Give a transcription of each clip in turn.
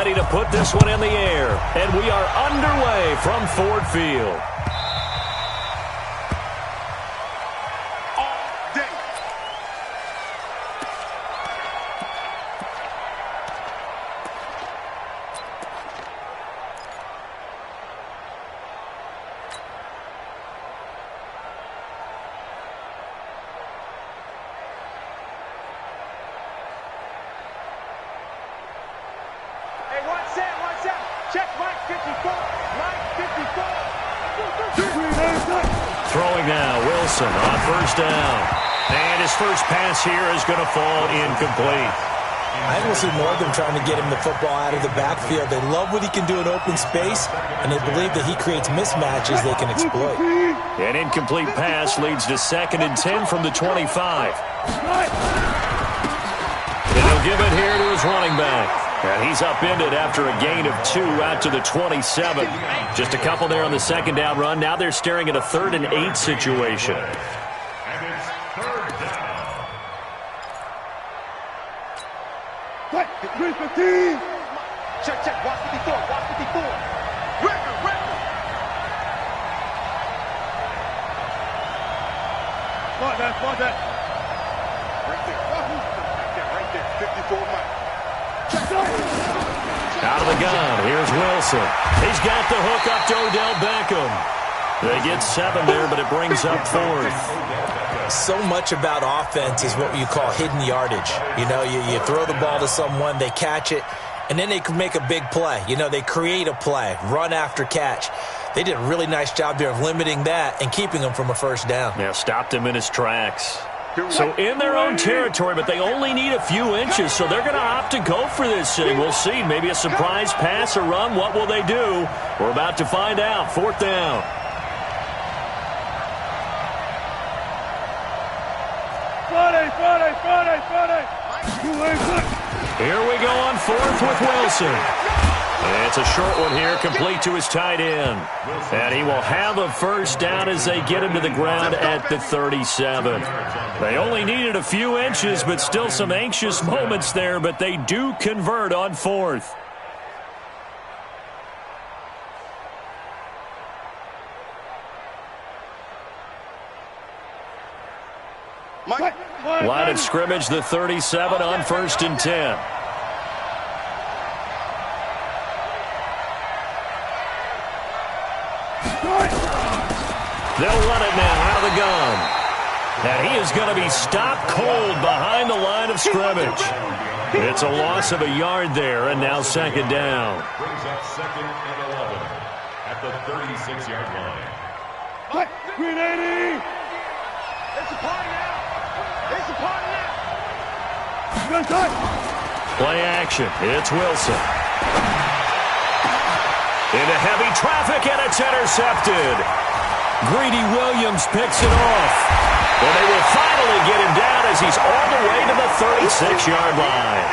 ready to put this one in the air. And we are underway from Ford Field. Throwing now, Wilson on first down. And his first pass here is going to fall incomplete. I will see more of them trying to get him the football out of the backfield. They love what he can do in open space, and they believe that he creates mismatches they can exploit. An incomplete pass leads to 2nd and 10 from the 25. And he'll give it here to his running back. And he's upended after a gain of 2 out to the 27. Just a couple there on the 2nd down run. Now they're staring at a 3rd and 8 situation. And it's 3rd down. Check. Watch 54. Record. Spot that. Right there. 54 Mike. Out of the gun, here's Wilson. He's got the hook up to Odell Beckham. They get 7 there, but it brings up 4th. So much about offense is what you call hidden yardage. You know, you throw the ball to someone, they catch it, and then they can make a big play. You know, they create a play, run after catch. They did a really nice job there of limiting that and keeping him from a first down. Yeah, stopped him in his tracks. So in their own territory, but they only need a few inches, so they're going to opt to go for this thing. We'll see. Maybe a surprise pass or run. What will they do? We're about to find out. 4th down. Here we go on 4th with Wilson. And it's a short one here, complete to his tight end. And he will have a first down as they get him to the ground at the 37. They only needed a few inches, but still some anxious moments there, but they do convert on 4th. Line of scrimmage, the 37 on 1st and 10. They'll run it now out of the gun. And he is going to be stopped cold behind the line of scrimmage. It's a loss of a yard there, and now 2nd down. Brings up 2nd and 11 at the 36-yard line. Green 80. It's a party now. Play action. It's Wilson. Into heavy traffic, and it's intercepted. Greedy Williams picks it off. And they will finally get him down as he's all the way to the 36-yard line.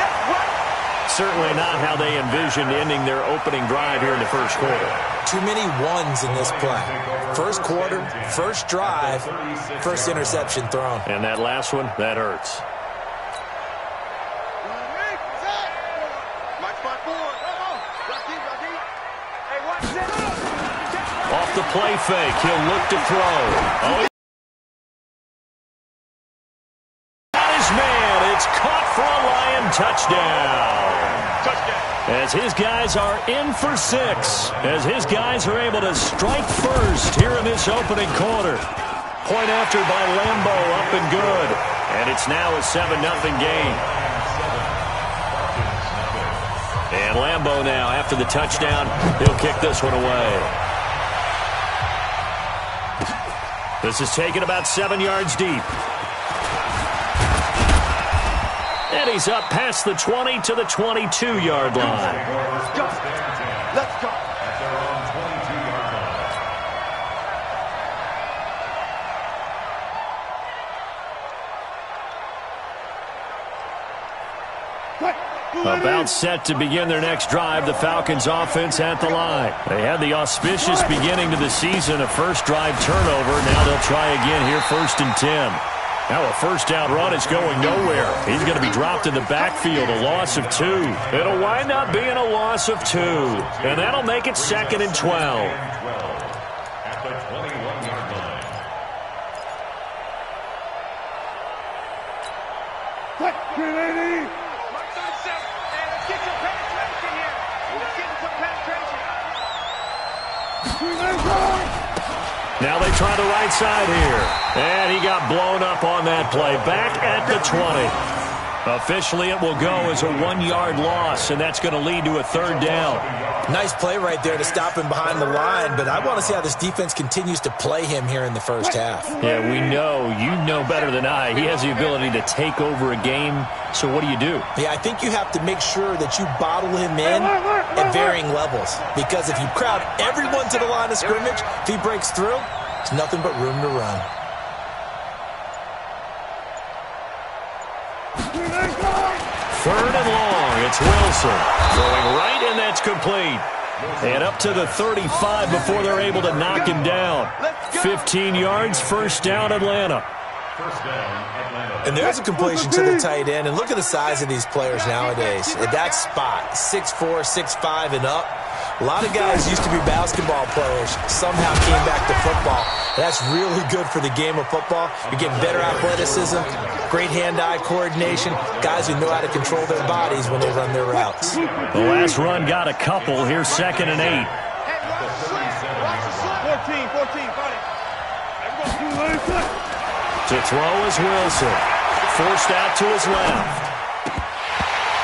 Certainly not how they envisioned ending their opening drive here in the first quarter. Too many ones in this play. First quarter, first drive, first interception thrown. And that last one, that hurts. Off the play fake, he'll look to throw. Oh, got his man. It's caught for a Lion touchdown. As his guys are in for 6. As his guys are able to strike first here in this opening quarter. Point after by Lambo, up and good. And it's now a 7-0 game. And Lambo now, after the touchdown, he'll kick this one away. This is taken about 7 yards deep. And he's up past the 20 to the 22-yard line. Let's go. At their own 22-yard line. About set to begin their next drive, the Falcons offense at the line. They had the auspicious beginning to the season, a first drive turnover. Now they'll try again here, 1st and 10. Now a first down run is going nowhere. He's going to be dropped in the backfield, a loss of 2. It'll wind up being a loss of 2. And that'll make it 2nd and 12. At the 21-yard line. What? 380. Let's get some penetration here. Let's get some penetration. Now they try the right side here. And he got blown up on that play. Back at the 20. Officially, it will go as a 1-yard loss, and that's going to lead to a 3rd down. Nice play right there to stop him behind the line, but I want to see how this defense continues to play him here in the first half. Yeah, we know. You know better than I. He has the ability to take over a game, so what do you do? Yeah, I think you have to make sure that you bottle him in at varying levels, because if you crowd everyone to the line of scrimmage, if he breaks through, it's nothing but room to run. Third and long. It's Wilson throwing right, and that's complete. And up to the 35 before they're able to knock him down. 15 yards, first down, Atlanta. And there's a completion to the tight end. And look at the size of these players nowadays. At that spot, 6'4", 6'5", and up. A lot of guys used to be basketball players, somehow came back to football. That's really good for the game of football. You're getting better athleticism, great hand-eye coordination, guys who know how to control their bodies when they run their routes. The last run got a couple. Here's 2nd and 8. 14, buddy. To throw is Wilson. Forced out to his left.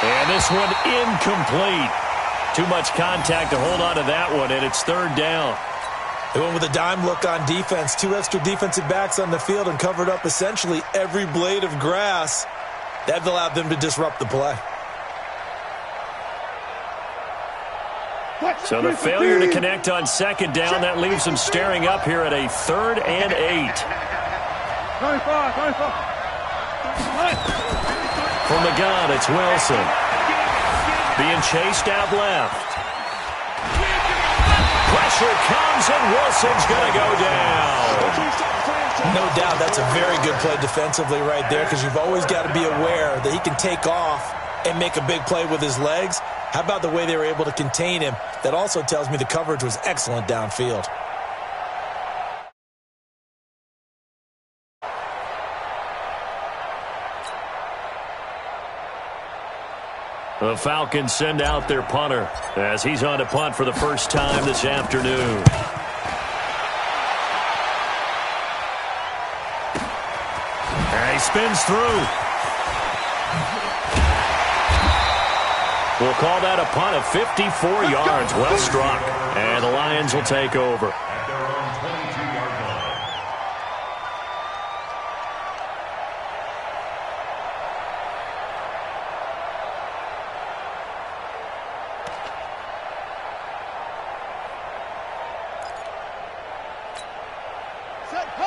And this one incomplete. Too much contact to hold on to that one, and it's 3rd down. They went with a dime look on defense. 2 extra defensive backs on the field and covered up essentially every blade of grass. That allowed them to disrupt the play. So the failure to connect on 2nd down, that leaves them staring up here at a 3rd and 8. 25. From the gun, it's Wilson. Being chased out left. Pressure comes, and Wilson's going to go down. No doubt that's a very good play defensively right there, because you've always got to be aware that he can take off and make a big play with his legs. How about the way they were able to contain him? That also tells me the coverage was excellent downfield. The Falcons send out their punter as he's on to punt for the first time this afternoon. And he spins through. We'll call that a punt of 54 yards. Well struck. And the Lions will take over. At their own 22-yard line.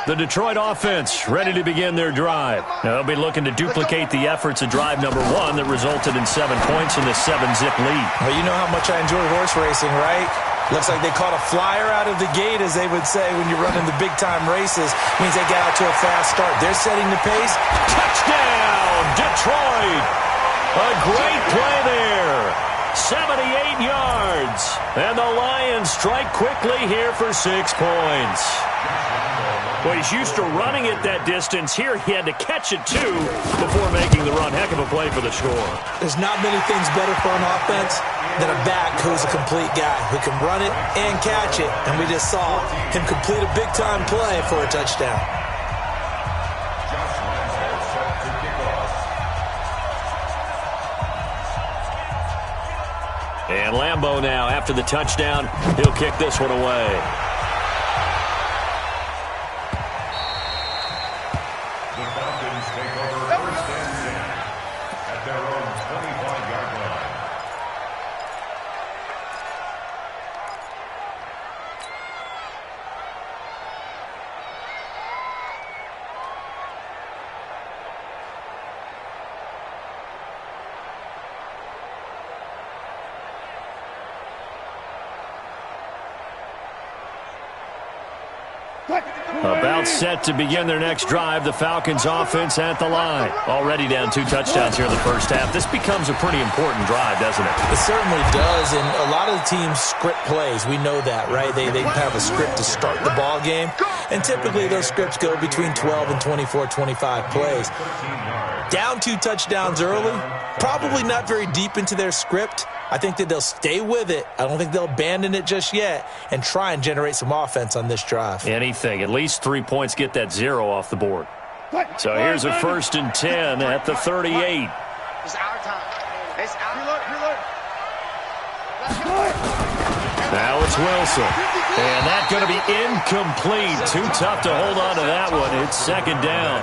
The Detroit offense ready to begin their drive. Now, they'll be looking to duplicate the efforts of drive number 1 that resulted in 7 points in the 7-zip lead. Well, you know how much I enjoy horse racing, right? Looks like they caught a flyer out of the gate, as they would say when you're running the big-time races. Means they got out to a fast start. They're setting the pace. Touchdown, Detroit! A great play there. 78 yards. And the Lions strike quickly here for 6 points. Well, he's used to running it that distance. Here he had to catch it, too, before making the run. Heck of a play for the score. There's not many things better for an offense than a back who's a complete guy, who can run it and catch it. And we just saw him complete a big-time play for a touchdown. And Lambeau now, after the touchdown, he'll kick this one away. The Falcons take over first and 10 at their own 25-yard line. About set to begin their next drive, the Falcons offense at the line. Already down 2 touchdowns here in the first half. This becomes a pretty important drive, doesn't it? It certainly does, and a lot of the teams script plays. We know that, right? They have a script to start the ball game, and typically those scripts go between 12 and 24, 25 plays. Down 2 touchdowns early, probably not very deep into their script. I think that they'll stay with it. I don't think they'll abandon it just yet and try and generate some offense on this drive. Anything. At least 3 points get that 0 off the board. So here's a 1st and 10 at the 38. It's our time. It's our Now it's Wilson. And that's going to be incomplete. Too tough to hold on to that one. It's 2nd down.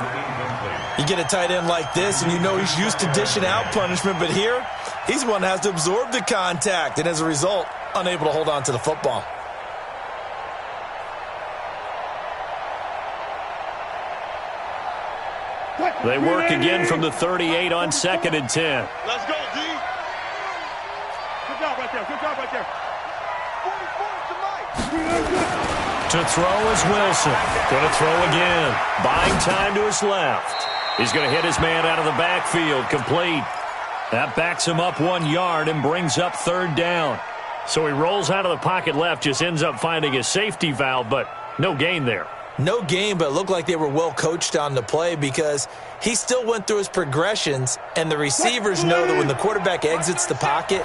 You get a tight end like this, and you know he's used to dishing out punishment, but here, he's the one that has to absorb the contact, and as a result, unable to hold on to the football. They work again from the 38 on 2nd and 10. Let's go, D. Good job right there. Good job right there. 44 To throw is Wilson. Going to throw again. Buying time to his left. He's going to hit his man out of the backfield. Complete. That backs him up 1 yard and brings up 3rd down. So he rolls out of the pocket left, just ends up finding a safety valve, but no gain there. No gain, but it looked like they were well coached on the play because he still went through his progressions, and the receivers know that when the quarterback exits the pocket,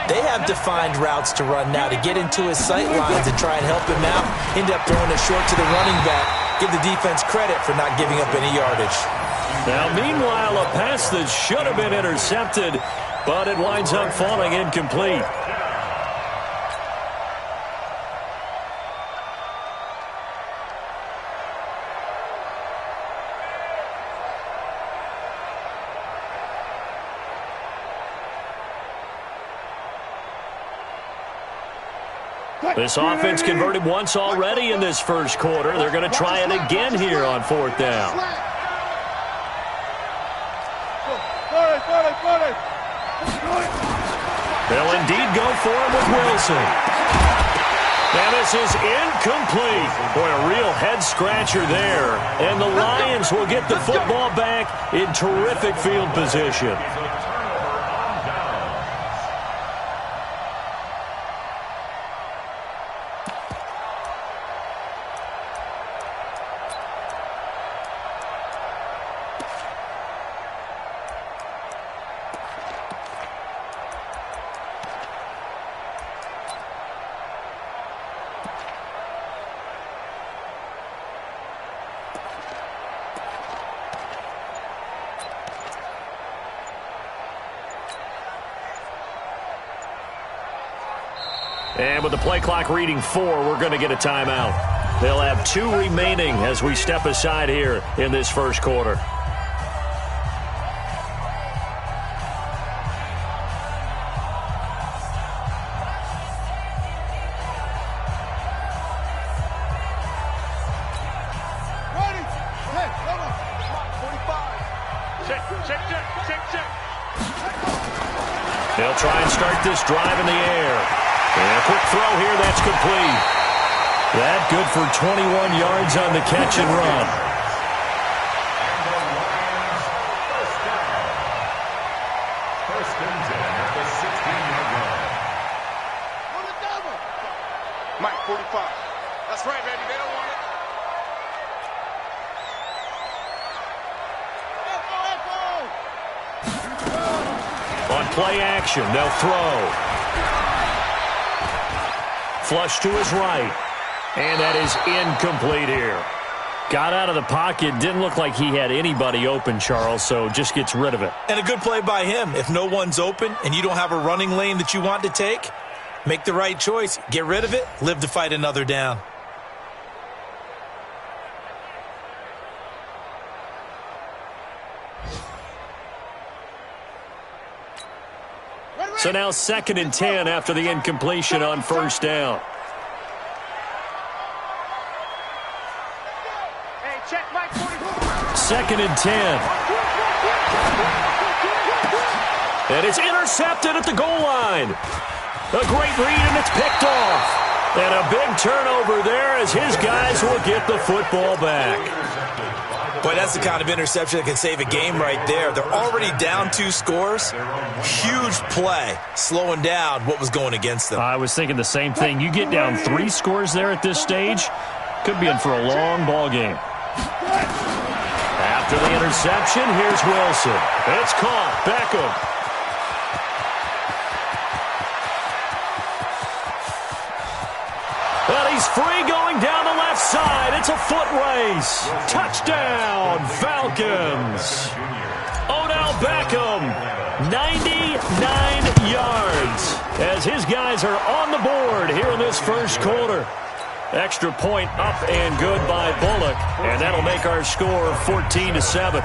they have defined routes to run now to get into his sight lines and try and help him out. End up throwing it short to the running back. Give the defense credit for not giving up any yardage. Now, meanwhile, a pass that should have been intercepted, but it winds up falling incomplete. This offense converted once already in this first quarter. They're going to try it again here on 4th down. They'll indeed go for him with Wilson. And this is incomplete. Boy, a real head-scratcher there. And the Lions will get the football back in terrific field position. And with the play clock reading 4, we're going to get a timeout. They'll have 2 remaining as we step aside here in this first quarter. They'll try and start this drive in the air. And a quick throw here, that's complete. That good for 21 yards on the catch and run. First and 10 at the 16-yard line. Mike, 45. That's right, baby. They don't want it. On play action, they'll throw. Flush to his right. And that is incomplete here. Got out of the pocket. Didn't look like he had anybody open, Charles, so just gets rid of it. And a good play by him. If no one's open and you don't have a running lane that you want to take, make the right choice. Get rid of it. Live to fight another down. So now 2nd and 10 after the incompletion on 1st down. Hey, check Mike, 44. 2nd and 10. And it's intercepted at the goal line. A great read, and it's picked off. And a big turnover there as his guys will get the football back. Boy, that's the kind of interception that can save a game right there. They're already down 2 scores. Huge play, slowing down what was going against them. I was thinking the same thing. You get down 3 scores there at this stage, could be in for a long ball game. After the interception, here's Wilson. It's caught. Beckham. And he's free going down the left side. It's a foot race. Touchdown, Falcons. Odell Beckham, 99 yards as his guys are on the board here in this first quarter. Extra point up and good by Bullock, and that'll make our score 14-7.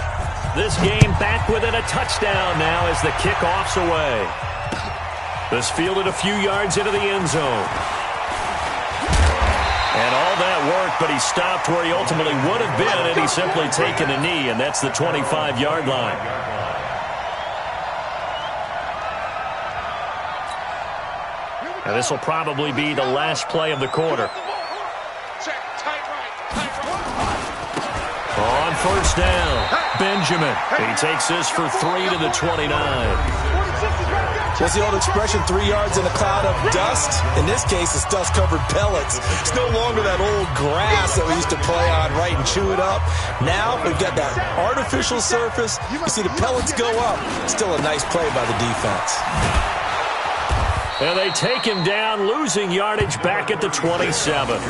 This game back within a touchdown now as the kickoff's away. This fielded a few yards into the end zone. And all that work, but he stopped where he ultimately would have been, and he's simply taken a knee, and that's the 25-yard line. And this will probably be the last play of the quarter. On first down, Benjamin. He takes this for 3 to the 29. What's the old expression, 3 yards in a cloud of dust? In this case, it's dust-covered pellets. It's no longer that old grass that we used to play on, right, and chew it up. Now we've got that artificial surface. You see the pellets go up. Still a nice play by the defense. And they take him down, losing yardage back at the 27.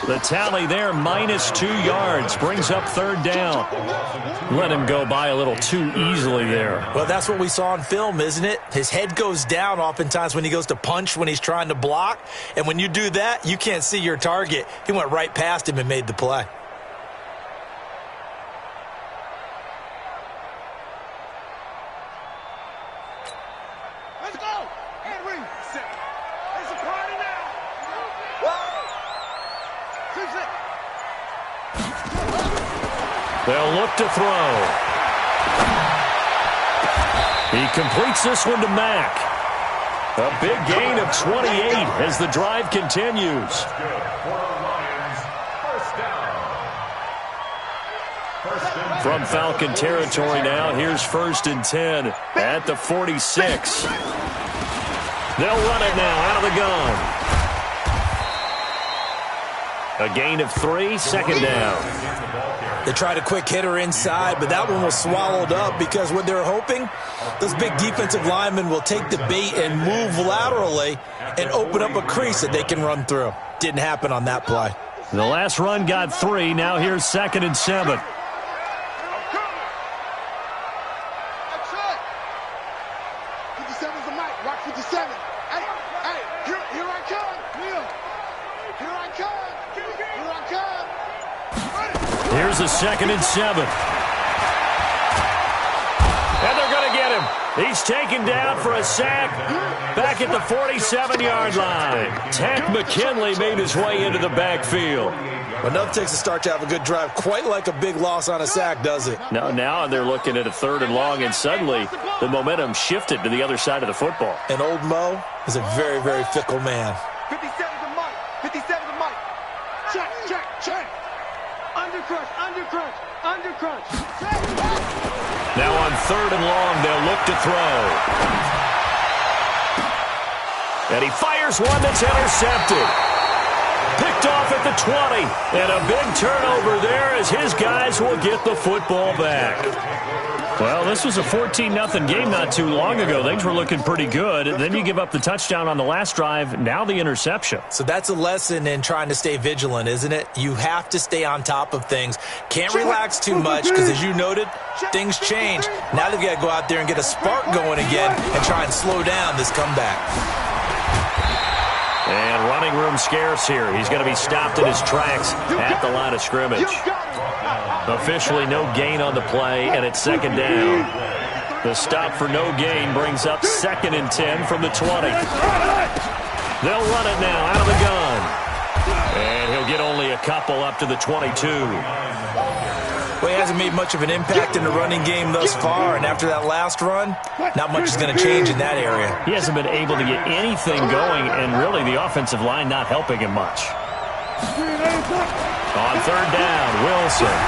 The tally there, -2 yards, brings up third down. Let him go by a little too easily there. Well, that's what we saw on film, isn't it? His head goes down oftentimes when he goes to punch, when he's trying to block. And when you do that, you can't see your target. He went right past him and made the play. Let's go! Henry! It's a party now! They'll look to throw. He completes this one to Mack. A big gain of 28 as the drive continues. From Falcon territory now, here's 1st and 10 at the 46. They'll run it now out of the gun. A gain of 3, second down. They tried a quick hitter inside, but that one was swallowed up because what they're hoping, those big defensive linemen will take the bait and move laterally and open up a crease that they can run through. Didn't happen on that play. The last run got 3. Now here's 2nd and 7. Here's a 2nd and 7. And they're going to get him. He's taken down for a sack back at the 47-yard line. Tack McKinley made his way into the backfield. Well, nothing takes a start to have a good drive quite like a big loss on a sack, does it? No, now they're looking at a 3rd and long, and suddenly the momentum shifted to the other side of the football. And old Mo is a very, very fickle man. 57 to Mike. 57 to Mike. Check, check, check. Undercrunch, undercrunch, undercrunch. Now on 3rd and long, they'll look to throw. And he fires one that's intercepted. Picked off at the 20. And a big turnover there as his guys will get the football back. Well, this was a 14-0 game not too long ago. Things were looking pretty good. And then you give up the touchdown on the last drive. Now the interception. So that's a lesson in trying to stay vigilant, isn't it? You have to stay on top of things. Can't relax too much because, as you noted, things change. Now they've got to go out there and get a spark going again and try and slow down this comeback. And running room scarce here. He's going to be stopped in his tracks at the line of scrimmage. Officially no gain on the play, and it's 2nd down. The stop for no gain brings up 2nd and 10 from the 20. They'll run it now out of the gun. And he'll get only a couple up to the 22. Well, he hasn't made much of an impact in the running game thus far, and after that last run, not much is going to change in that area. He hasn't been able to get anything going, and really the offensive line not helping him much. On third down, Wilson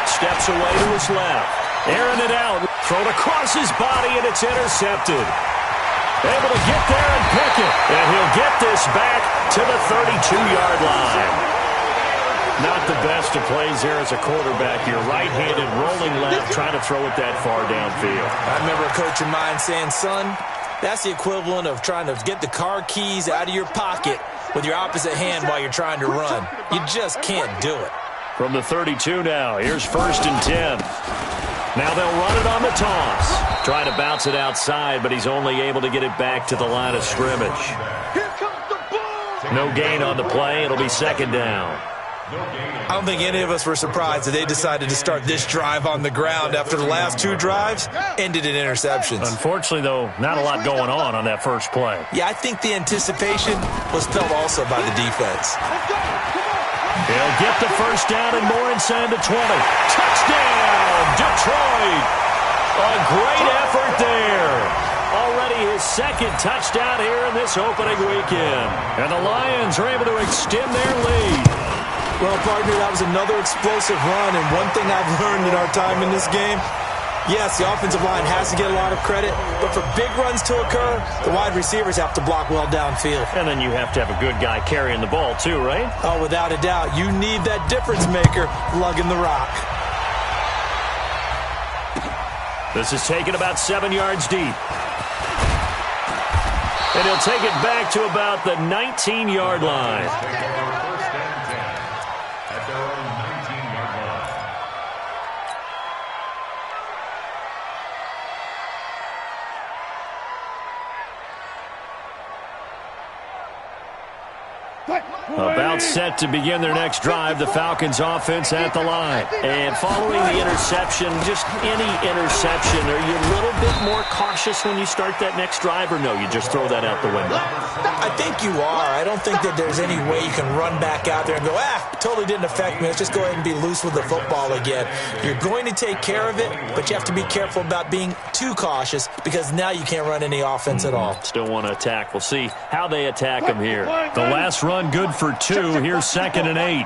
steps away to his left. Airing it out. Thrown across his body, and it's intercepted. Able to get there and pick it. And he'll get this back to the 32-yard line. Not the best of plays there as a quarterback. You're right-handed, rolling left, trying to throw it that far downfield. I remember a coach of mine saying, son, that's the equivalent of trying to get the car keys out of your pocket with your opposite hand while you're trying to run. You just can't do it. From the 32 now, here's 1st and 10. Now they'll run it on the toss. Trying to bounce it outside, but he's only able to get it back to the line of scrimmage. No gain on the play. It'll be 2nd down. I don't think any of us were surprised that they decided to start this drive on the ground after the last 2 drives ended in interceptions. Unfortunately, though, not a lot going on that first play. Yeah, I think the anticipation was felt also by the defense. He'll get the 1st down and more inside the 20. Touchdown, Detroit! A great effort there. Already his 2nd touchdown here in this opening weekend. And the Lions are able to extend their lead. Well, partner, that was another explosive run, and one thing I've learned in our time in this game, yes, the offensive line has to get a lot of credit, but for big runs to occur, the wide receivers have to block well downfield. And then you have to have a good guy carrying the ball too, right? Oh, without a doubt. You need that difference maker lugging the rock. This is taken about 7 yards deep. And he'll take it back to about the 19-yard line. About set to begin their next drive, the Falcons offense at the line. And following the interception, just any interception, are you a little bit more cautious when you start that next drive, or no, you just throw that out the window? I think you are. I don't think that there's any way you can run back out there and go, totally didn't affect me. Let's just go ahead and be loose with the football again. You're going to take care of it, but you have to be careful about being too cautious because now you can't run any offense at all. Still want to attack. We'll see how they attack him here. The last run good for 2. Here's 2nd and 8.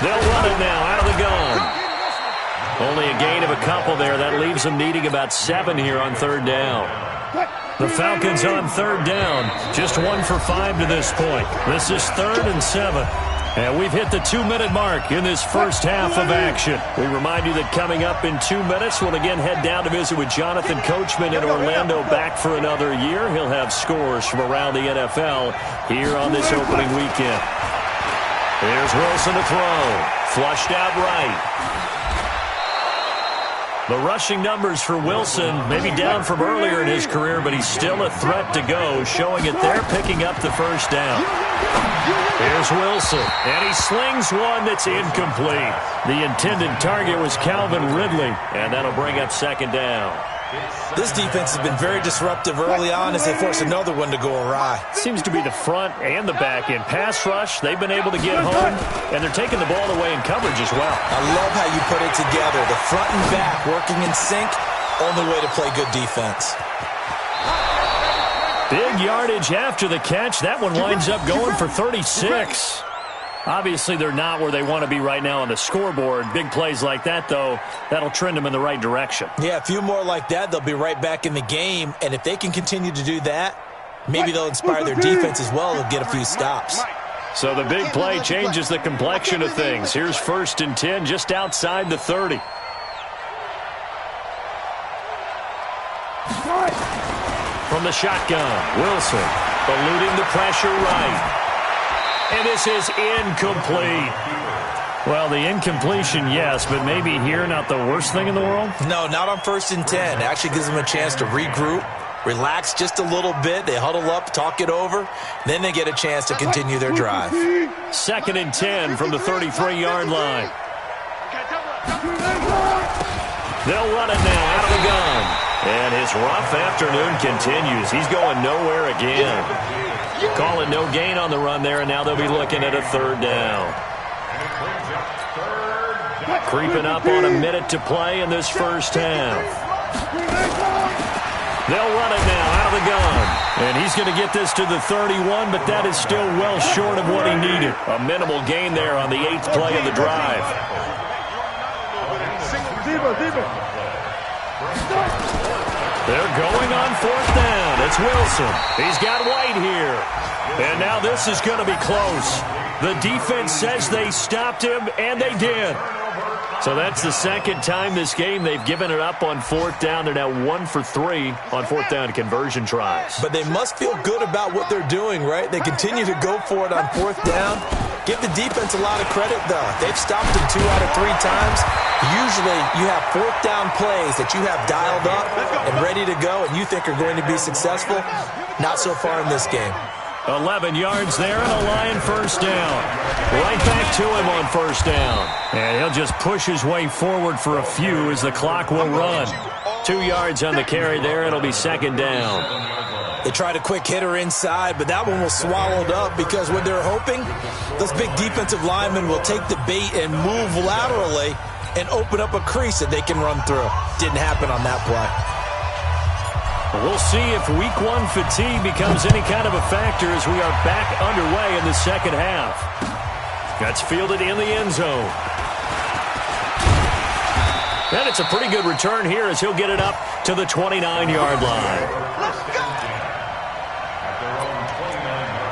They'll run it now out of the gun. Only a gain of a couple there. That leaves them needing about 7 here on 3rd down. The Falcons on 3rd down. Just 1 for 5 to this point. This is 3rd and 7. And we've hit the 2-minute mark in this first half of action. We remind you that coming up in 2 minutes, we'll again head down to visit with Jonathan Coachman in Orlando, back for another year. He'll have scores from around the NFL here on this opening weekend. Here's Wilson to throw. Flushed out right. The rushing numbers for Wilson maybe down from earlier in his career, but he's still a threat to go, showing it there, picking up the 1st down. Here's Wilson, and he slings one that's incomplete. The intended target was Calvin Ridley, and that'll bring up 2nd down. This defense has been very disruptive early on as they force another one to go awry. Seems to be the front and the back end. Pass rush, they've been able to get home, and they're taking the ball away in coverage as well. I love how you put it together. The front and back working in sync, only way to play good defense. Big yardage after the catch. That one winds up going for 36. Obviously, they're not where they want to be right now on the scoreboard. Big plays like that, though, that'll trend them in the right direction. Yeah, a few more like that, they'll be right back in the game. And if they can continue to do that, maybe they'll inspire their defense as well and get a few stops. So the big play changes the complexion of things. Here's 1st and 10 just outside the 30. From the shotgun, Wilson eluding the pressure right. And this is incomplete. Well, the incompletion, yes, but maybe here not the worst thing in the world? No, not on 1st and 10. It actually gives them a chance to regroup, relax just a little bit. They huddle up, talk it over. Then they get a chance to continue their drive. 2nd and 10 from the 33-yard line. They'll run it now out of the gun. And his rough afternoon continues. He's going nowhere again. Call it no gain on the run there, and now they'll be looking at a third down. Creeping up on a minute to play in this first half. They'll run it now out of the gun. And he's going to get this to the 31, but that is still well short of what he needed. A minimal gain there on the 8th play of the drive. They're going on fourth down. It's Wilson. He's got White here. And now this is going to be close. The defense says they stopped him, and they did. So that's the second time this game they've given it up on fourth down. They're now 1 for 3 on fourth down conversion tries. But they must feel good about what they're doing, right? They continue to go for it on fourth down. Give the defense a lot of credit, though. They've stopped him 2 out of 3 times. Usually you have fourth down plays that you have dialed up and ready to go and you think are going to be successful. Not so far in this game. 11 yards there and a Lion first down. Right back to him on first down. And he'll just push his way forward for a few as the clock will run. 2 yards on the carry there. It'll be second down. They tried a quick hitter inside, but that one was swallowed up because what they're hoping, those big defensive linemen will take the bait and move laterally and open up a crease that they can run through. Didn't happen on that play. We'll see if week 1 fatigue becomes any kind of a factor as we are back underway in the second half. That's fielded in the end zone. And it's a pretty good return here as he'll get it up to the 29-yard line. Let's go! At their own 29-yard line.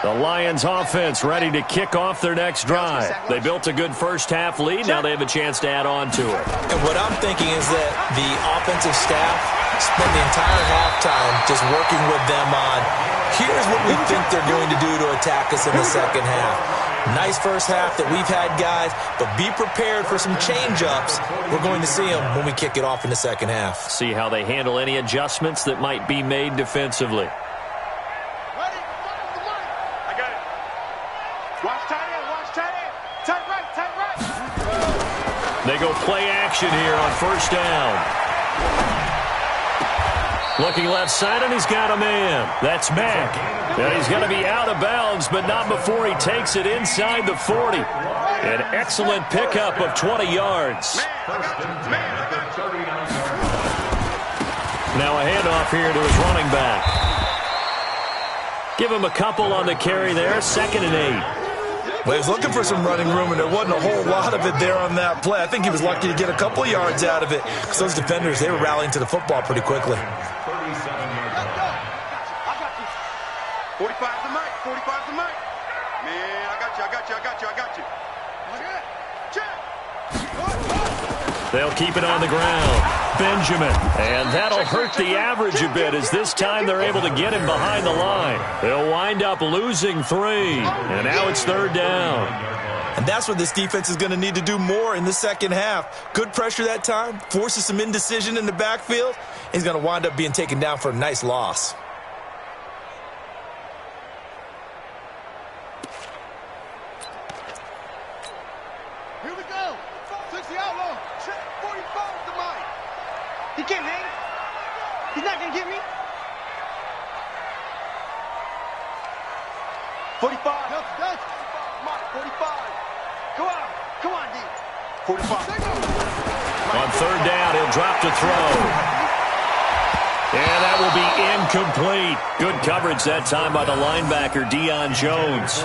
The Lions offense ready to kick off their next drive. They built a good first half lead. Now they have a chance to add on to it. And what I'm thinking is that the offensive staff spent the entire halftime just working with them on, here's what we think they're going to do to attack us in the second half. Nice first half that we've had, guys, but be prepared for some change-ups. We're going to see them when we kick it off in the second half. See how they handle any adjustments that might be made defensively. They go play action here on first down. Looking left side, and he's got a man. That's Mack. And he's going to be out of bounds, but not before he takes it inside the 40. An excellent pickup of 20 yards. Now a handoff here to his running back. Give him a couple on the carry there, 2nd and 8. Well, he was looking for some running room, and there wasn't a whole lot of it there on that play. I think he was lucky to get a couple of yards out of it because those defenders, they were rallying to the football pretty quickly. 45's the mic. 45's the mic. Man, I got you. They'll keep it on the ground. Benjamin. And that'll hurt the average a bit as this time they're able to get him behind the line. They'll wind up losing 3. And now it's third down. And that's what this defense is going to need to do more in the second half. Good pressure that time. Forces some indecision in the backfield. He's going to wind up being taken down for a nice loss. He can't hang. He's not going to get me. 45. 45. Come on, D. 45. On third down, he'll drop to throw. And that will be incomplete. Good coverage that time by the linebacker, Deion Jones.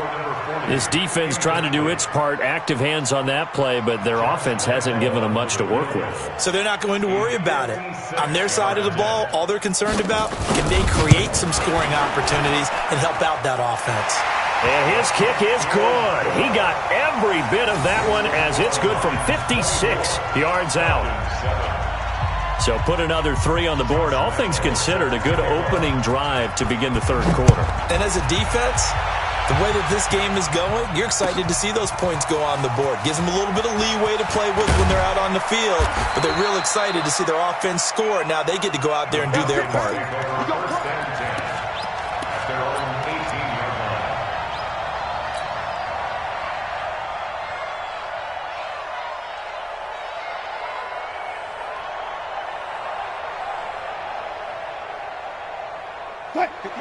This defense trying to do its part, active hands on that play, but their offense hasn't given them much to work with. So they're not going to worry about it. On their side of the ball, all they're concerned about, can they create some scoring opportunities and help out that offense? And his kick is good. He got every bit of that one as it's good from 56 yards out. So put another 3 on the board. All things considered, a good opening drive to begin the third quarter. And as a defense, the way that this game is going, you're excited to see those points go on the board. Gives them a little bit of leeway to play with when they're out on the field, but they're real excited to see their offense score. Now they get to go out there and do their part.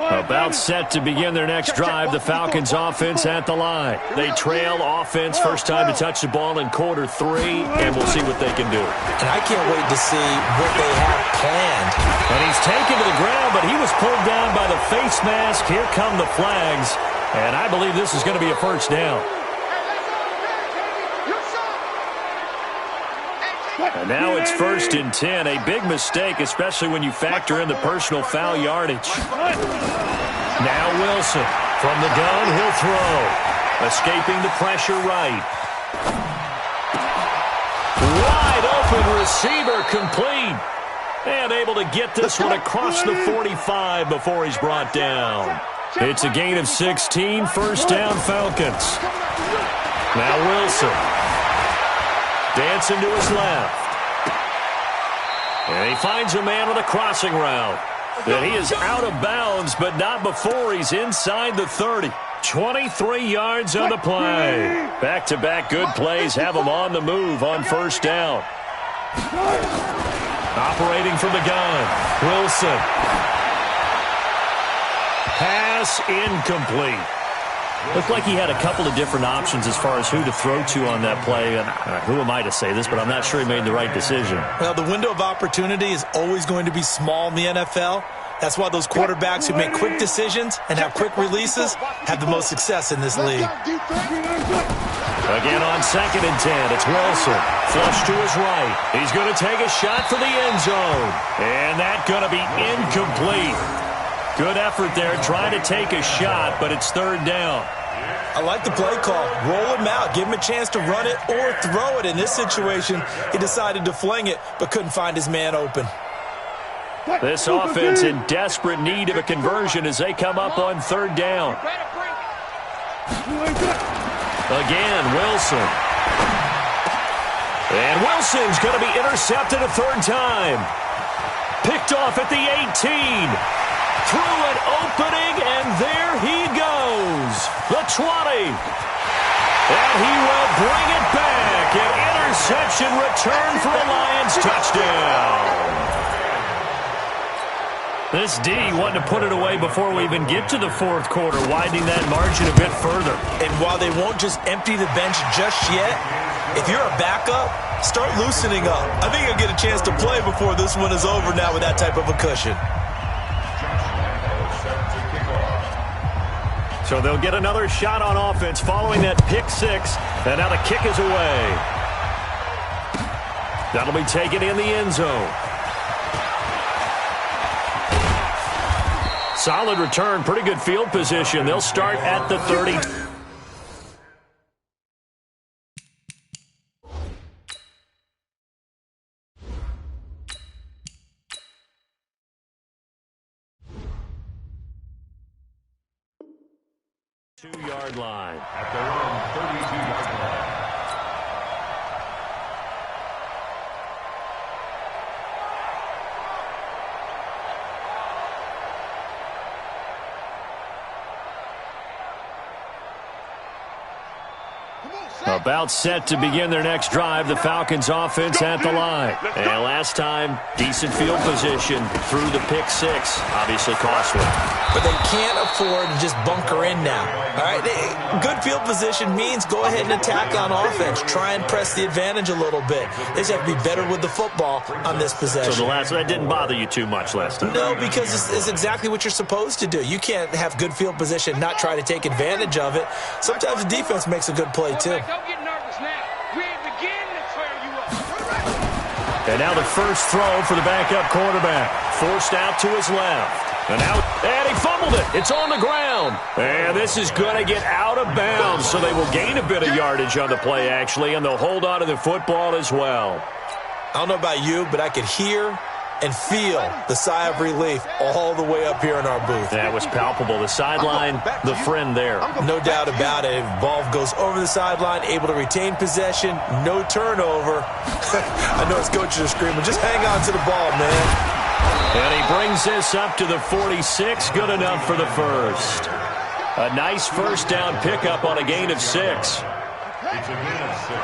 About set to begin their next drive, the Falcons offense at the line. They trail offense first time to touch the ball in quarter 3, and we'll see what they can do. And I can't wait to see what they have planned. And he's taken to the ground, but he was pulled down by the face mask. Here come the flags, and I believe this is going to be a first down. And now it's 1st and 10. A big mistake, especially when you factor in the personal foul yardage. Now Wilson. From the gun, he'll throw. Escaping the pressure right. Wide open receiver complete. And able to get this one across the 45 before he's brought down. It's a gain of 16, first down Falcons. Now Wilson. Dancing to his left. And he finds a man with a crossing route. And he is out of bounds, but not before he's inside the 30. 23 yards on the play. Back-to-back good plays have him on the move on first down. Operating from the gun. Wilson. Pass incomplete. Looked like he had a couple of different options as far as who to throw to on that play. And who am I to say this, but I'm not sure he made the right decision. Well, the window of opportunity is always going to be small in the NFL. That's why those quarterbacks who make quick decisions and have quick releases have the most success in this league. Again on 2nd and 10, it's Wilson. Flush to his right. He's going to take a shot for the end zone. And that's going to be incomplete. Good effort there trying to take a shot, but it's 3rd down. I like the play call. Roll him out. Give him a chance to run it or throw it. In this situation, he decided to fling it, but couldn't find his man open. This offense in desperate need of a conversion as they come up on 3rd down. Again, Wilson. And Wilson's going to be intercepted a 3rd time. Picked off at the 18. Through an opening, and there he goes. The 20. And he will bring it back. An interception return for a Lions touchdown. This D wanted to put it away before we even get to the 4th quarter, widening that margin a bit further. And while they won't just empty the bench just yet, if you're a backup, start loosening up. I think you'll get a chance to play before this one is over now with that type of a cushion. So they'll get another shot on offense following that pick 6. And now the kick is away. That'll be taken in the end zone. Solid return, pretty good field position. They'll start at the 30. Two-yard line. At their own 32-yard line. About set to begin their next drive, the Falcons offense at the line. And last time, decent field position through the pick 6. Obviously costly. But they can't afford to just bunker in now. All right, good field position means go ahead and attack on offense. Try and press the advantage a little bit. They just have to be better with the football on this possession. So that didn't bother you too much last time? No, because it's exactly what you're supposed to do. You can't have good field position, not try to take advantage of it. Sometimes the defense makes a good play, too. Don't get nervous now. We ain't beginning to clear you up. And now the first throw for the backup quarterback. Forced out to his left. And he fumbled it. It's on the ground. And this is going to get out of bounds, so they will gain a bit of yardage on the play, actually, and they'll hold on to the football as well. I don't know about you, but I could hear and feel the sigh of relief all the way up here in our booth. That was palpable. The sideline, the friend there. No doubt about it. Ball goes over the sideline, able to retain possession, no turnover. I know his coaches are screaming, just hang on to the ball, man. And he brings this up to the 46. Good enough for the first. A nice first down pickup on a gain of 6. It's a gain of 6.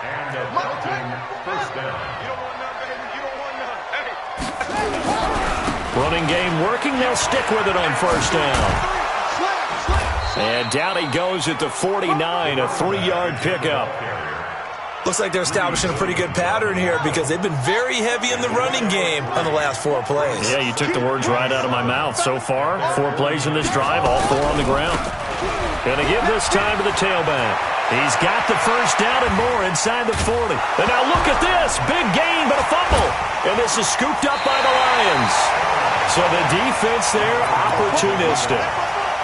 And a Falcon first down. You don't want none, baby. You don't want none. Hey. Running game working. They'll stick with it on first down. And down he goes at the 49, a 3-yard pickup. Looks like they're establishing a pretty good pattern here because they've been very heavy in the running game on the last 4 plays. Yeah, you took the words right out of my mouth. So far, 4 plays in this drive, all 4 on the ground. Going to give this time to the tailback. He's got the first down and more inside the 40. And now look at this. Big gain, but a fumble. And this is scooped up by the Lions. So the defense there, opportunistic.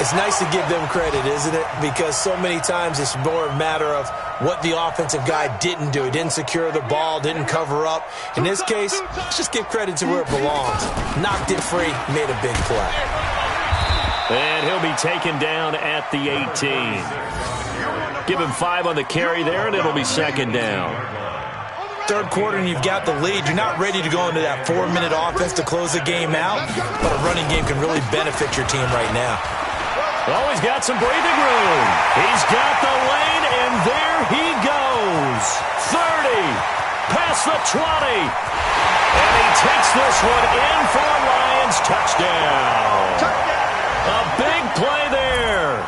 It's nice to give them credit, isn't it? Because so many times it's more a matter of what the offensive guy didn't do. He didn't secure the ball, didn't cover up. In this case, let's just give credit to where it belongs. Knocked it free, made a big play. And he'll be taken down at the 18. Give him 5 on the carry there, and it'll be second down. Third quarter and you've got the lead. You're not ready to go into that 4-minute offense to close the game out, but a running game can really benefit your team right now. Oh, he's got some breathing room. He's got the lane, and there he goes. 30, past the 20. And he takes this one in for a Lions touchdown. A big play there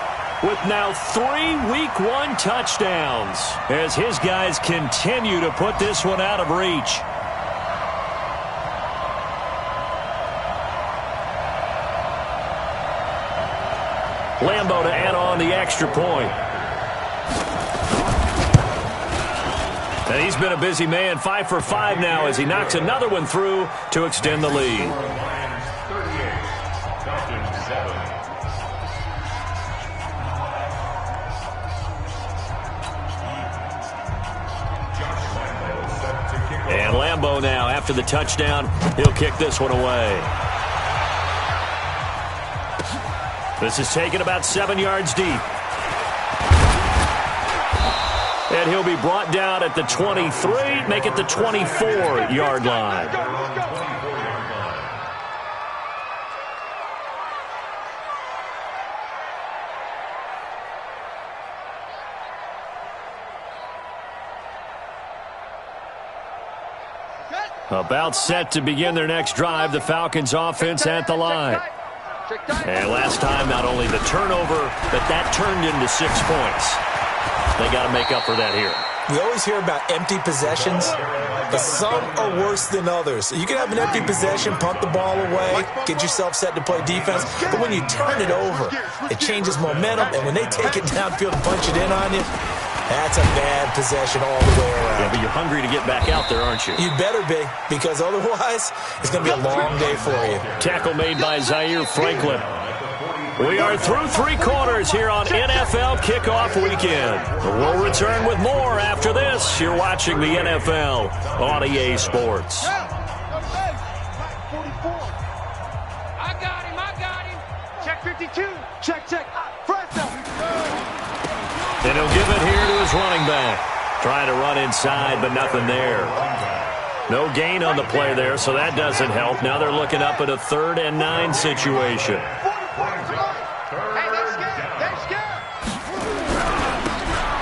with now 3 Week 1 touchdowns as his guys continue to put this one out of reach. Lambo to add on the extra point. And he's been a busy man, 5 for 5 now as he knocks another one through to extend the lead. And Lambo now, after the touchdown, he'll kick this one away. This is taken about 7 yards deep. And he'll be brought down at the 23, make it the 24-yard line. About set to begin their next drive, the Falcons offense at the line. And last time, not only the turnover, but that turned into 6 points. They got to make up for that here. We always hear about empty possessions, but some are worse than others. You can have an empty possession, punt the ball away, get yourself set to play defense, but when you turn it over, it changes momentum, and when they take it downfield and punch it in on you, that's a bad possession all the way around. Yeah, but you're hungry to get back out there, aren't you? You better be, because otherwise, it's going to be a long day for you. Tackle made by Zaire Franklin. We are through 3 quarters here on NFL Kickoff Weekend. We'll return with more after this. You're watching the NFL on EA Sports. I got him. Check 52. Check. Press up. And he'll give it here to his running back. Trying to run inside, but nothing there. No gain on the play there, so that doesn't help. Now they're looking up at a 3rd and 9 situation.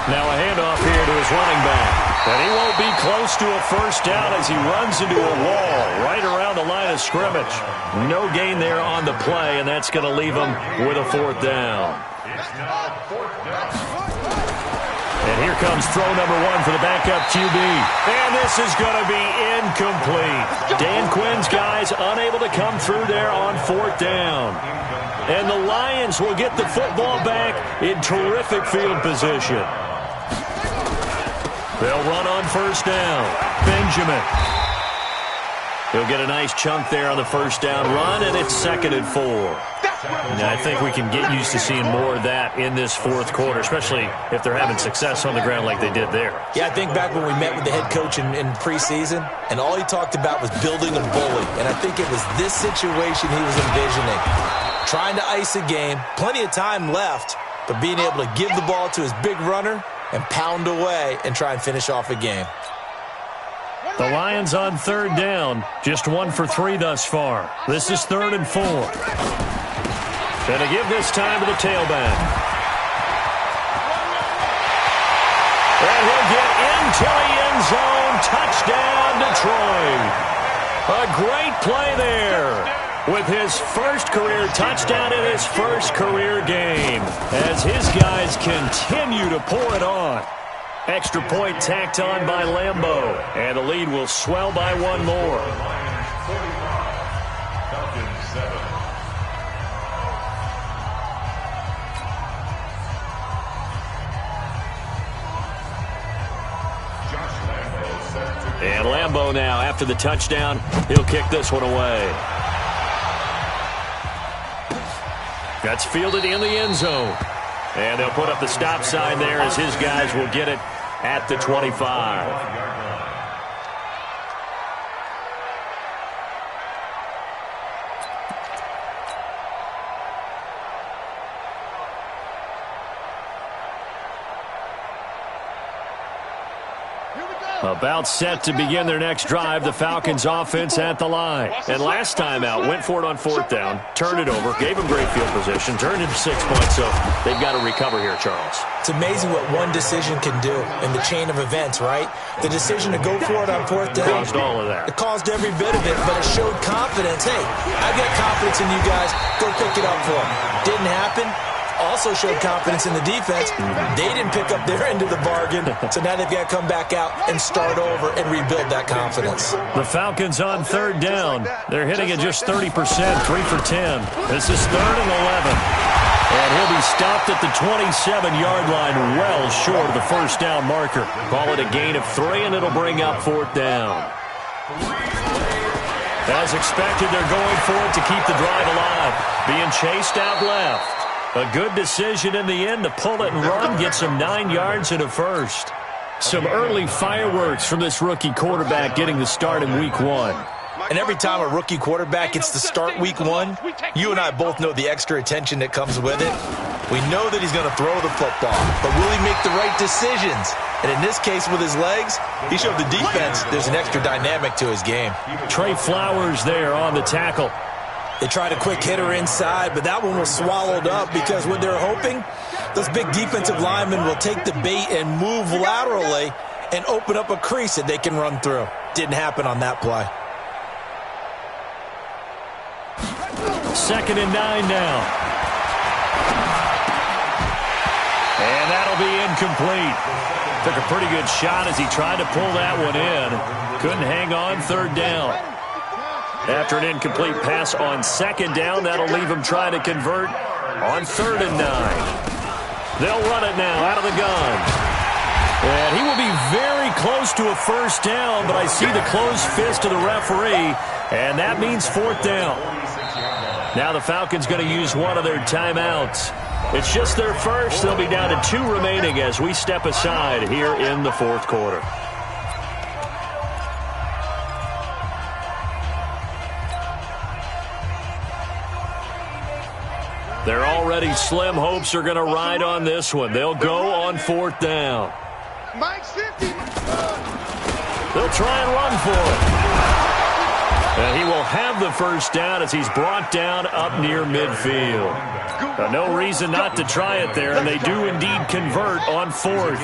Now a handoff here to his running back. And he won't be close to a first down as he runs into a wall right around the line of scrimmage. No gain there on the play, and that's going to leave him with a 4th down. And here comes throw number 1 for the backup QB. And this is going to be incomplete. Dan Quinn's guys unable to come through there on 4th down. And the Lions will get the football back in terrific field position. They'll run on first down. Benjamin. He'll get a nice chunk there on the first down run, and it's 2nd and 4. Now, I think we can get used to seeing more of that in this 4th quarter, especially if they're having success on the ground like they did there. Yeah, I think back when we met with the head coach in preseason, and all he talked about was building a bully. And I think it was this situation he was envisioning. Trying to ice a game, plenty of time left, but being able to give the ball to his big runner and pound away and try and finish off a game. The Lions on 3rd down, just 1 for 3 thus far. This is 3rd and 4. Gonna give this time to the tailback. And he'll get into the end zone. Touchdown, Detroit. A great play there. with his first career touchdown in his first career game as his guys continue to pour it on. Extra point tacked on by Lambeau, and the lead will swell by one more. And Lambeau now, after the touchdown, he'll kick this one away. That's fielded in the end zone. And they'll put up the stop sign there as his guys will get it at the 25. About set to begin their next drive, the Falcons offense at the line. And last time out, went for it on fourth down, turned it over, gave them great field position, turned it to 6 points, so they've got to recover here, Charles. It's amazing what one decision can do in the chain of events, right? The decision to go for it on fourth down. Caused all of that. It caused every bit of it, but it showed confidence. Hey, I've got confidence in you guys. Go pick it up for them. Didn't happen. Also showed confidence in the defense. They didn't pick up their end of the bargain, so now they've got to come back out and start over and rebuild that confidence. The Falcons on third down. They're hitting at just 30%, 3 for 10. This is 3rd and 11. And he'll be stopped at the 27-yard line, well short of the first down marker. Call it a gain of 3, and it'll bring up fourth down. As expected, they're going for it to keep the drive alive. Being chased out left. A good decision in the end to pull it and run, get some 9 yards and a first. Some early fireworks from this rookie quarterback getting the start in week 1. And every time a rookie quarterback gets to start week 1, you and I both know the extra attention that comes with it. We know that he's going to throw the football, but will he make the right decisions? And in this case with his legs, he showed the defense there's an extra dynamic to his game. Trey Flowers there on the tackle. They tried a quick hitter inside, but that one was swallowed up because what they're hoping, those big defensive linemen will take the bait and move laterally and open up a crease that they can run through. Didn't happen on that play. 2nd and 9 now. And that'll be incomplete. Took a pretty good shot as he tried to pull that one in. Couldn't hang on, 3rd down. After an incomplete pass on 2nd down, that'll leave him trying to convert on 3rd and 9. They'll run it now out of the gun. And he will be very close to a first down, but I see the closed fist of the referee, and that means 4th down. Now the Falcons going to use one of their timeouts. It's just their first. They'll be down to 2 remaining as we step aside here in the 4th quarter. Their already slim hopes are going to ride on this one. They'll go on 4th down. They'll try and run for it. And he will have the first down as he's brought down up near midfield. No reason not to try it there, and they do indeed convert on 4th.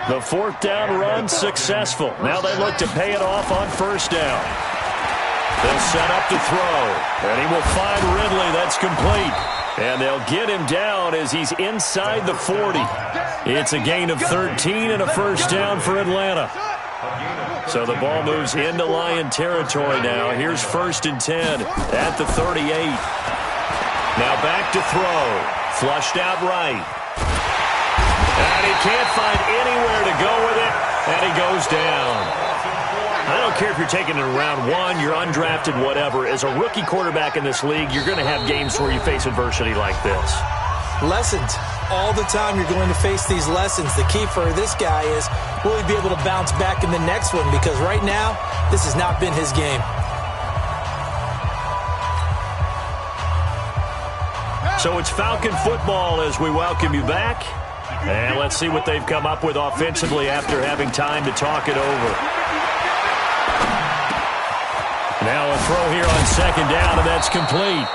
The 4th down run successful. Now they look to pay it off on 1st down. They'll set up to throw, and he will find Ridley. That's complete. And they'll get him down as he's inside the 40. It's a gain of 13 and a first down for Atlanta. So the ball moves into Lion territory now. Here's 1st and 10 at the 38. Now back to throw. Flushed out right. And he can't find anywhere to go with it, and he goes down. I don't care if you're taking it in round 1, you're undrafted, whatever. As a rookie quarterback in this league, you're going to have games where you face adversity like this. Lessons. All the time you're going to face these lessons. The key for this guy is, will he be able to bounce back in the next one? Because right now, this has not been his game. So it's Falcon football as we welcome you back. And let's see what they've come up with offensively after having time to talk it over. Now a throw here on 2nd down, and that's complete.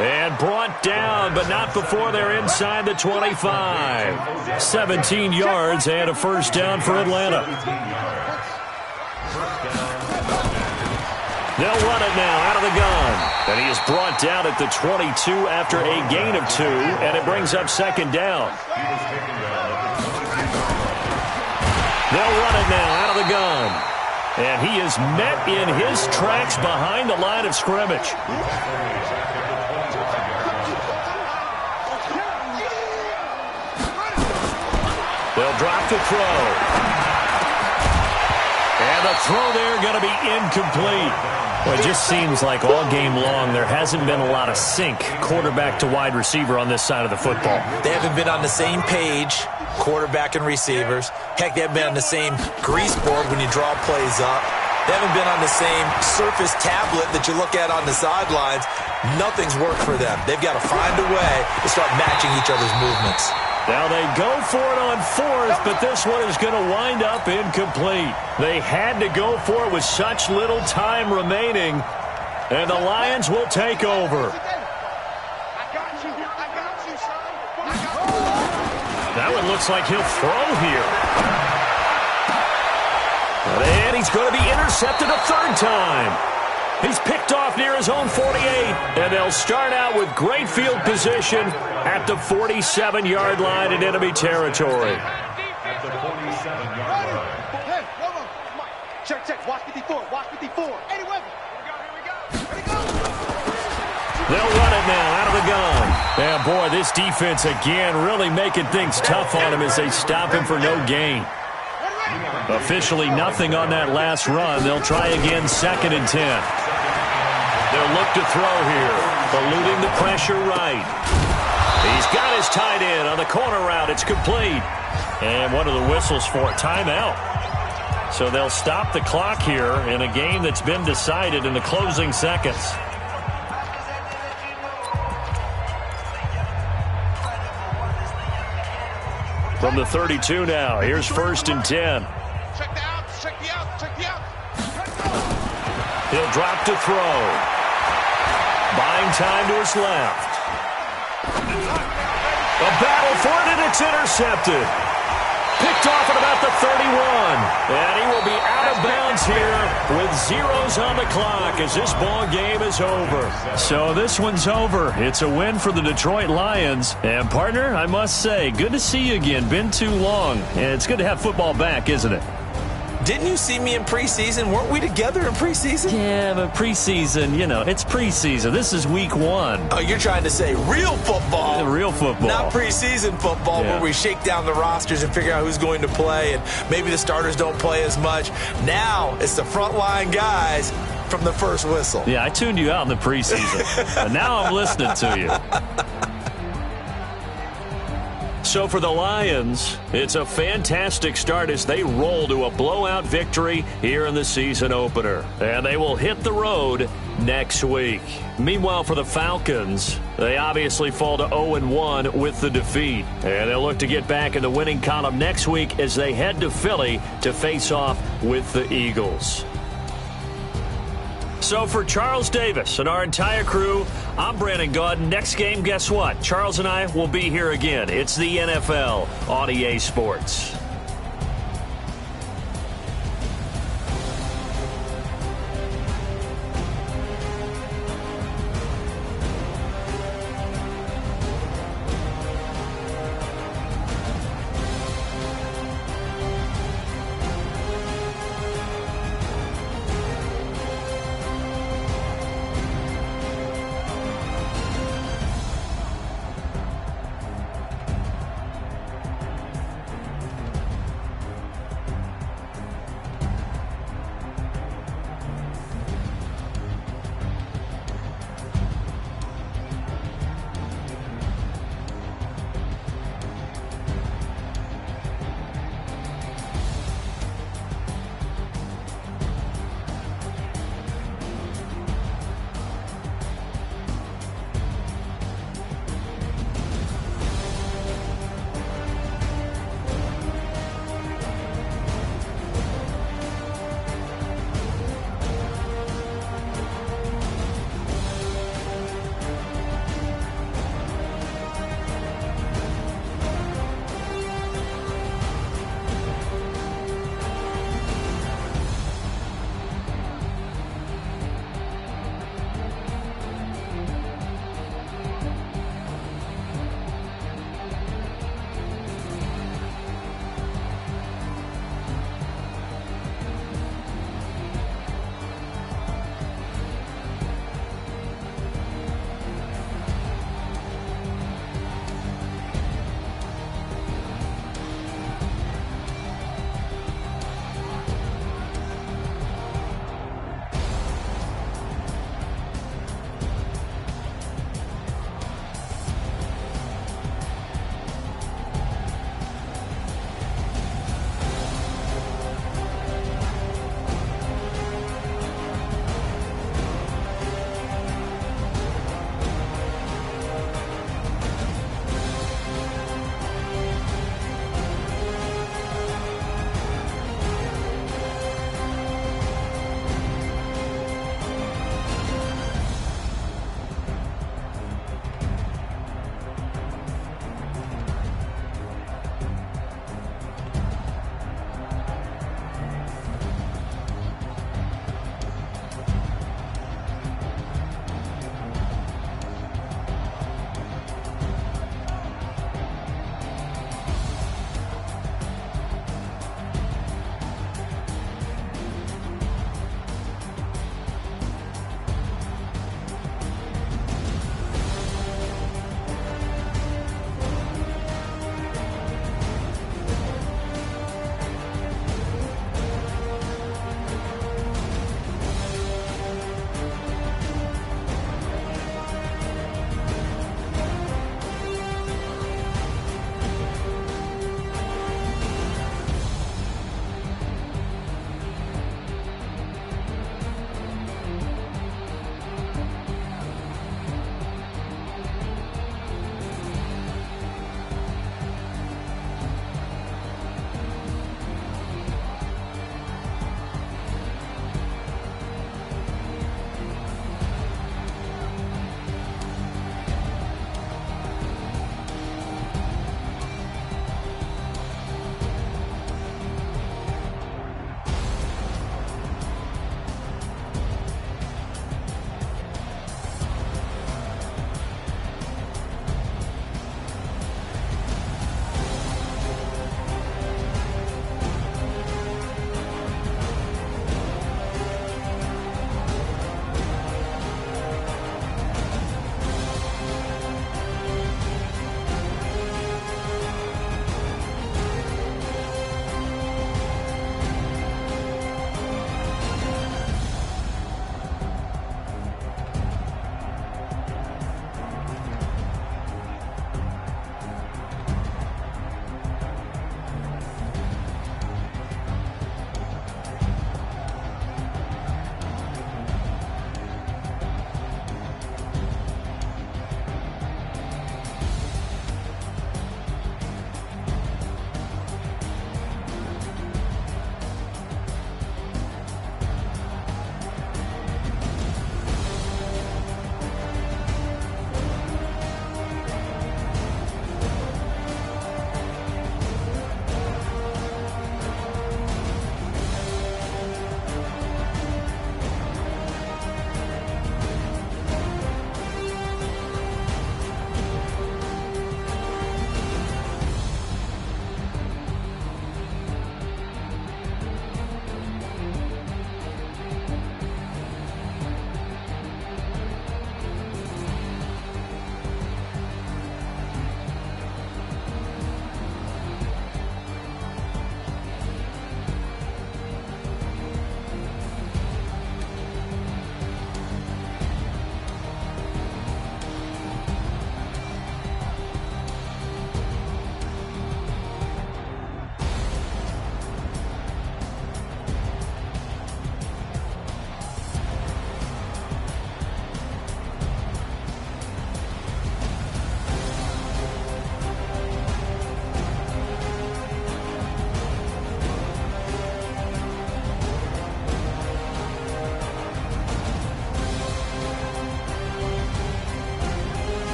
And brought down, but not before they're inside the 25. 17 yards and a first down for Atlanta. They'll run it now out of the gun. And he is brought down at the 22 after a gain of 2, and it brings up second down. They'll run it now out of the gun. And he is met in his tracks behind the line of scrimmage. They'll drop the throw. And the throw there going to be incomplete. Well, it just seems like all game long there hasn't been a lot of sync quarterback to wide receiver on this side of the football. They haven't been on the same page, quarterback and receivers. Heck, they haven't been on the same grease board when you draw plays up. They haven't been on the same surface tablet that you look at on the sidelines. Nothing's worked for them. They've got to find a way to start matching each other's movements. Now they go for it on 4th, but this one is going to wind up incomplete. They had to go for it with such little time remaining, and the Lions will take over. That one looks like he'll throw here. And he's going to be intercepted a 3rd time. He's picked off near his own 48, and they'll start out with great field position at the 47-yard line in enemy territory. At the 47-yard line. Hey, check, watch 54, watch 54. Anyway, here we go. They'll run it now out of the gun. And boy, this defense again really making things tough on him as they stop him for no gain. Officially nothing on that last run. They'll try again 2nd and 10. They'll look to throw here, eluding the pressure right. He's got his tight end on the corner route. It's complete. And one of the whistles for a timeout. So they'll stop the clock here in a game that's been decided in the closing seconds. From the 32 now, here's 1st and 10. Check the outs, check the outs, check the outs. He'll drop to throw. Buying time to his left. A battle for it, and it's intercepted. Picked off at about the 31. And he will be out of bounds here with zeros on the clock as this ball game is over. So this one's over. It's a win for the Detroit Lions. And, partner, I must say, good to see you again. Been too long. And it's good to have football back, isn't it? Didn't you see me in preseason? Weren't we together in preseason? Yeah, but preseason, you know, it's preseason. This is week 1. Oh, you're trying to say real football. Real football. Not preseason football where we shake down the rosters and figure out who's going to play, and maybe the starters don't play as much. Now it's the frontline guys from the first whistle. Yeah, I tuned you out in the preseason. And now I'm listening to you. So for the Lions, it's a fantastic start as they roll to a blowout victory here in the season opener. And they will hit the road next week. Meanwhile, for the Falcons, they obviously fall to 0-1 with the defeat. And they'll look to get back in the winning column next week as they head to Philly to face off with the Eagles. So for Charles Davis and our entire crew, I'm Brandon Gaudin. Next game, guess what? Charles and I will be here again. It's the NFL on EA Sports.